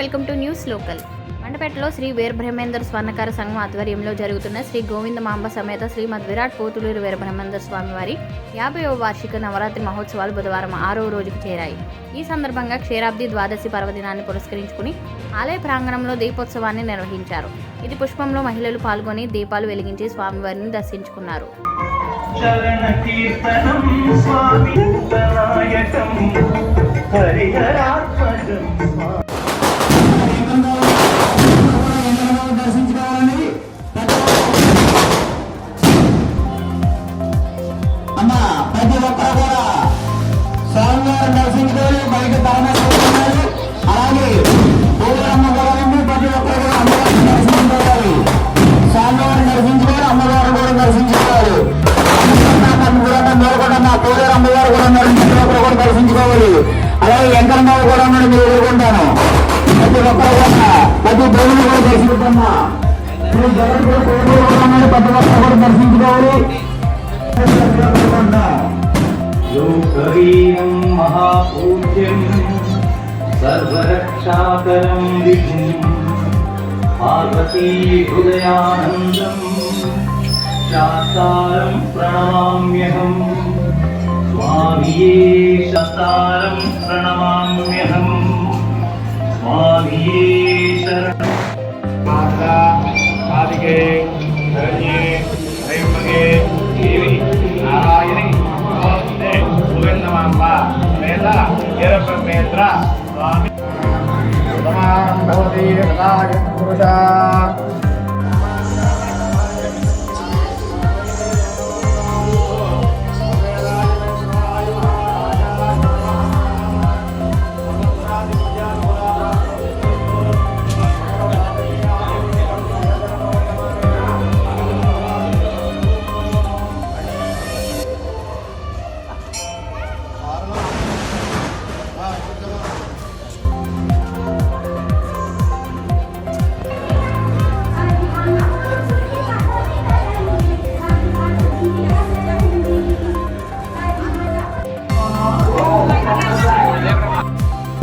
Welcome to news local. మండపేటలో శ్రీ వీరబ్రహ్మేందర్ స్వర్ణకార సంఘం ఆధ్వర్యంలో జరుగుతున్న శ్రీ గోవిందమాంబ సమేత శ్రీమద్ విరాట్ పోతులూరు వీరబ్రహ్మేందర్ స్వామి వారి 50వ వార్షిక నవరాత్రి మహోత్సవాలు బుధవారం 6వ రోజుకు చేరాయి. ఈ సందర్భంగా క్షీరాబ్ది ద్వాదశి పర్వదినాన్ని పురస్కరించుకుని ఆలయ ప్రాంగణంలో దీపోత్సవాన్ని నిర్వహించారు. ఇది పుష్పంలో మహిళలు పాల్గొని దీపాలు వెలిగించి స్వామివారిని దర్శించుకున్నారు. ప్రతి ఒక్కరు కూడా స్వామివారిని దర్శించుకోవాలి. బయట ధర్మేశ్వరులు అలాగే పూలమ్మ గౌరవం ప్రతి ఒక్కరు కూడా అమ్మవారిని దర్శించుకోవాలి. స్వామివారిని దర్శించుకోవాలి, అమ్మవారిని కూడా దర్శించుకోవాలి. పూలేరు అమ్మవారు కూడా ఉన్నారు, ప్రతి ఒక్కరు కూడా దర్శించుకోవాలి. అలాగే వెంకన్నబాబు కూడా ఉన్నాడు, మీరు ఎదుర్కొంటాను. ప్రతి ఒక్కరు కూడా ప్రతి దేవుని కూడా దర్శిస్తున్నా జగన్ కూడా ఉన్నాడు, ప్రతి ఒక్కరు కూడా దర్శించుకోవాలి. लोकवीरं महापूज्यं सर्वरक्षाकरं विभुं पार्वती हृदयानन्दं शास्तारं प्रणमाम्यहं स्वामिये शास्तारं प्रणमाम्यहं स्वामिये शरणं माता आदिके धन्ये त्रयंबके देवी नारायणी नमोस्ते गोविंदमांब मेधा वीरब्रह्मेंद्र स्वामी समां भवति कदाय पुरुषा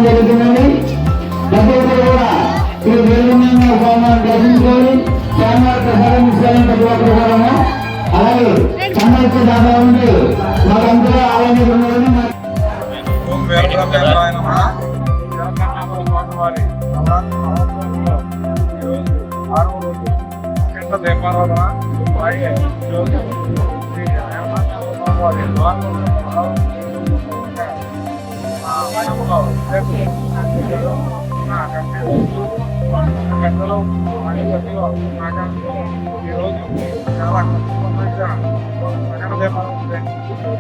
జరుగుతుందండి. ప్రతి ఒక్కరు కూడా శ్రీ వీరబ్రహ్మేంద్ర స్వామివారిని దర్శించుకోవాలి. స్వామివారి ప్రసాదం ఇస్తారని ప్రతి ఒక్కరు కూడా. అలాగే సంబంధిత దాదా ఉంటే మాకంతా ఆలయం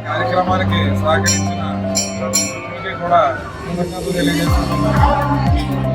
కార్యక్రమానికి సహకరించిన కూడా కృతజ్ఞతలు తెలియజేస్తున్నాను.